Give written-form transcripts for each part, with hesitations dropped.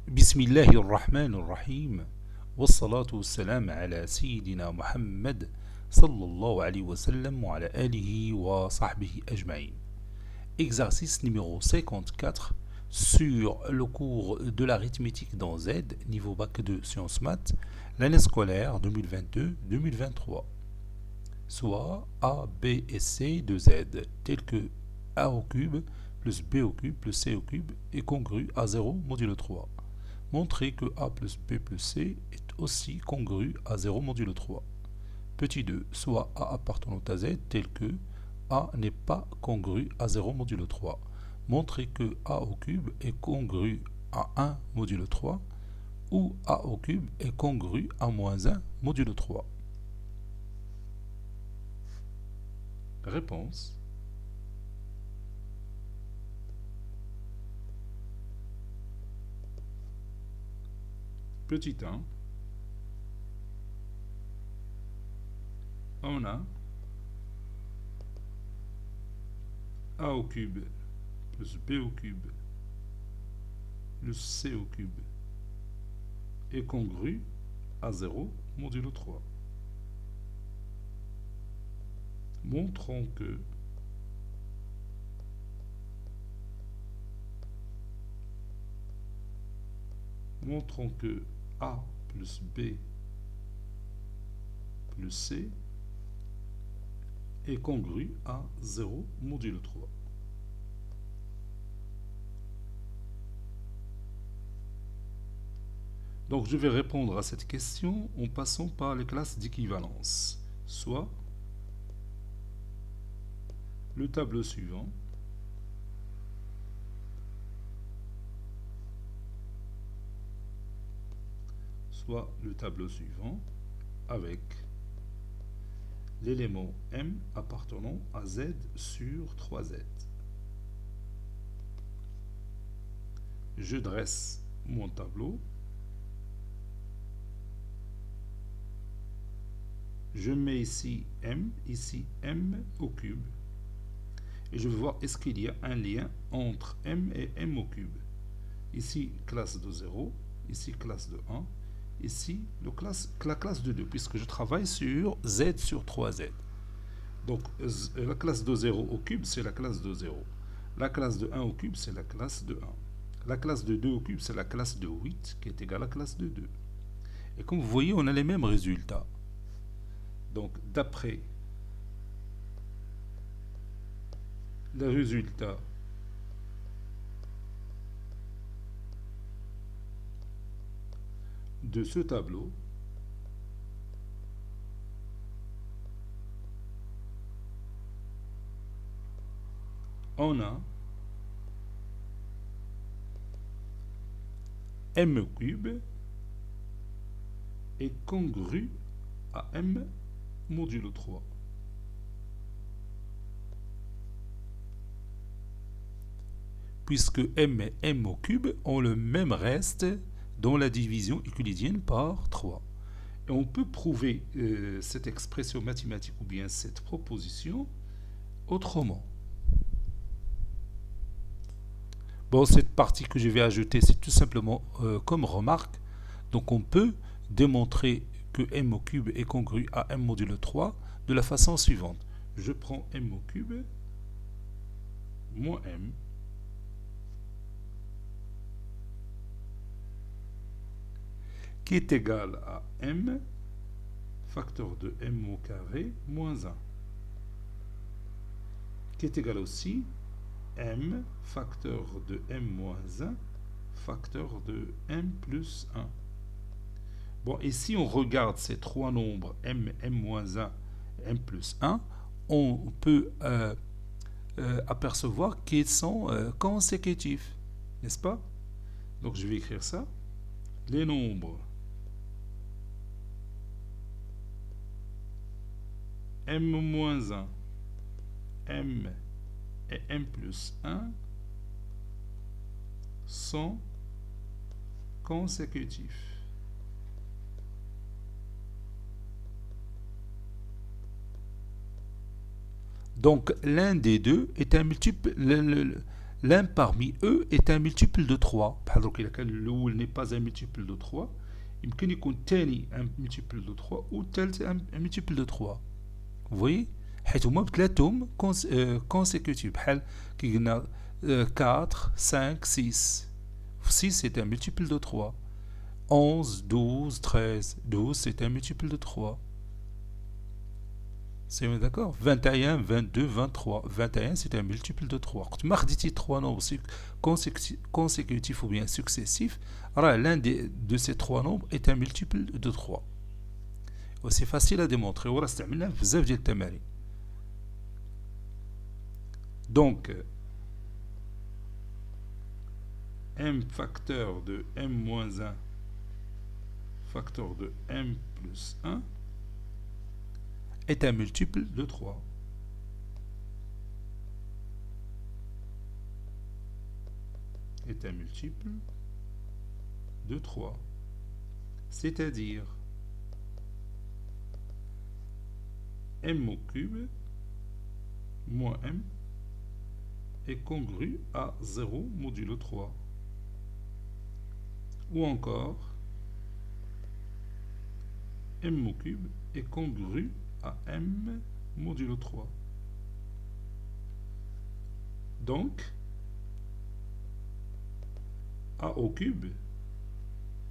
بسم الله الرحمن الرحيم والصلاة والسلام على سيدنا محمد صلى الله عليه وسلم وعلى آله وصحبه أجمعين. Exercice numéro 54 sur le cours de l'arithmétique dans Z, niveau bac 2 sciences maths, l'année scolaire 2022-2023. Soit A, B et C de Z, tels que A au cube plus B au cube plus C au cube est congru à 0 modulo 3. Montrer que A plus B plus C est aussi congru à 0 modulo 3. Petit 2, soit A appartenant à Z tel que A n'est pas congru à 0 modulo 3. Montrer que A au cube est congru à 1 modulo 3 ou A au cube est congru à moins 1 modulo 3. Réponse. Petit 1. On a A au cube plus B au cube plus C au cube est congru à 0 modulo 3. Montrons que A plus B plus C est congru à 0 modulo 3. Donc je vais répondre à cette question en passant par les classes d'équivalence, soit le tableau suivant, avec l'élément M appartenant à Z sur 3Z. Je dresse mon tableau. Je mets ici M au cube. Et je vais voir est-ce qu'il y a un lien entre M et M au cube. Ici, classe de 0. Ici, classe de 1. Ici, la classe de 2, puisque je travaille sur Z sur 3Z. Donc, la classe de 0 au cube, c'est la classe de 0. La classe de 1 au cube, c'est la classe de 1. La classe de 2 au cube, c'est la classe de 8, qui est égale à la classe de 2. Et comme vous voyez, on a les mêmes résultats. Donc, d'après les résultats de ce tableau, on a M cube est congru à M modulo 3. Puisque M et M au cube ont le même reste dans la division euclidienne par 3. Et on peut prouver cette expression mathématique ou bien cette proposition autrement. Bon, cette partie que je vais ajouter, c'est tout simplement comme remarque. Donc on peut démontrer que M au cube est congru à M modulo 3 de la façon suivante. Je prends M au cube moins M qui est égal à M facteur de M au carré moins 1 qui est égal aussi M facteur de M moins 1 facteur de M plus 1. Bon, et si on regarde ces trois nombres M, M-1, M plus 1, on peut apercevoir qu'ils sont consécutifs, n'est-ce pas? Donc je vais écrire ça. Les nombres M-1, M et M plus 1 sont consécutifs. Donc l'un des deux est un multiple, l'un parmi eux est un multiple de 3. بحال دروك إلا كان الأول n'est pas un multiple de 3 يمكن يكون الثاني un multiple de 3 والثالث un multiple de 3. Vous voyez حيث هما بثلاثهم consécutifs بحال كي قلنا 4, 5, 6. 6 c'est un multiple de 3. 11, 12, 13. 12 c'est un multiple de 3. C'est d'accord. 21, 22, 23. 21 c'est un multiple de 3. Quand tu خديتي 3 nombres consécutifs ou bien successifs, alors l'un de ces 3 nombres est un multiple de 3. C'est facile à démontrer. وراه استعملناه في بزاف ديال التمارين. Donc m facteur de m moins 1 facteur de m plus 1 est un multiple de 3. Est un multiple de 3. C'est-à-dire m au cube moins m est congru à 0 modulo 3. Ou encore m au cube est congru à m modulo 3. Donc, a au cube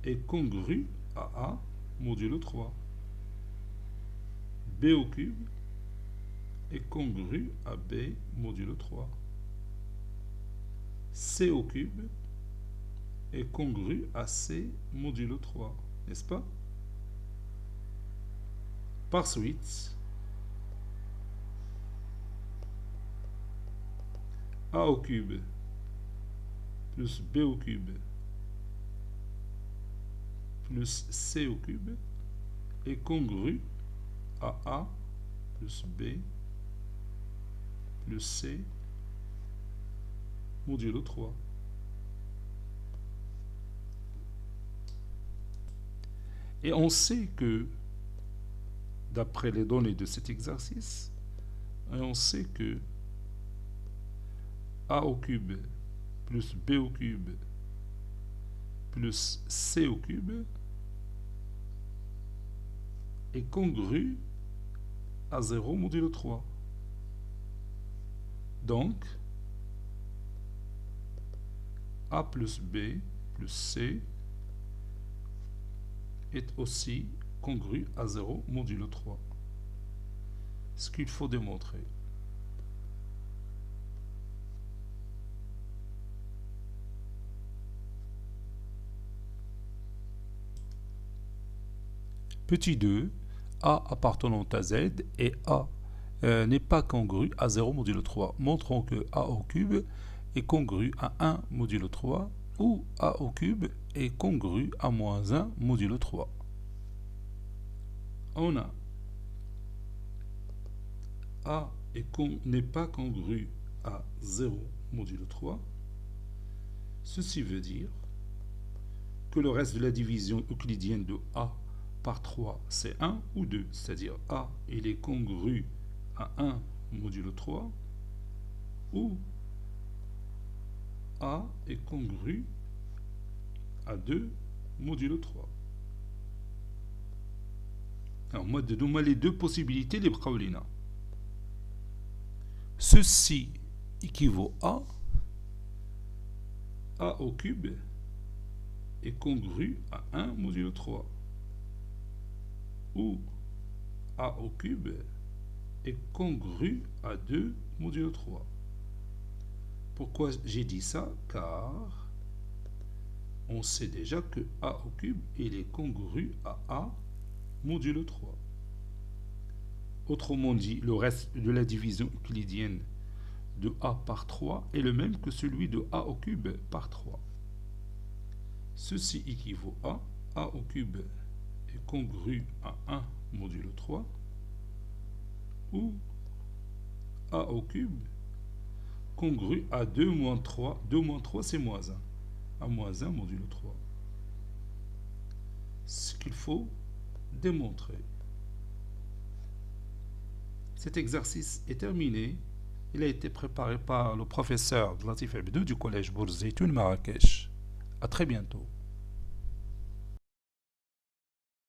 est congru à a modulo 3. b au cube est congru à b modulo 3. c au cube est congru à c modulo 3. N'est-ce pas? Par suite, a au cube plus b au cube plus c au cube est congru à a plus b plus c modulo 3. Et on sait que, d'après les données de cet exercice, on sait que a au cube plus b au cube plus c au cube est congru à 0 modulo 3. Donc, a plus b plus c est aussi congru à 0 modulo 3. Ce qu'il faut démontrer. Petit 2, A appartenant à Z et A n'est pas congru à 0 modulo 3. Montrons que A au cube est congru à 1 modulo 3 ou A au cube est congru à moins 1 modulo 3. On a A n'est pas congru à 0 modulo 3. Ceci veut dire que le reste de la division euclidienne de A par 3, c'est 1 ou 2. C'est-à-dire A, il est congru à 1 modulo 3 ou A est congru à 2 modulo 3. Alors, moi, de donner les deux possibilités, les brawlina. Ceci équivaut à A au cube est congru à 1 modulo 3. Ou A au cube est congru à 2 modulo 3. Pourquoi j'ai dit ça? Car on sait déjà que A au cube, il est congru à A modulo 3. Autrement dit, le reste de la division euclidienne de A par 3 est le même que celui de A au cube par 3. Ceci équivaut à A au cube est congru à 1 modulo 3 ou A au cube congru à 2 moins 3. 2 moins 3 c'est moins 1. À moins 1 modulo 3. Ce qu'il faut démontrer. Cet exercice est terminé Il a été préparé par le professeur Latif Abdou du collège Bourz Zeytoun Marrakech. À très bientôt.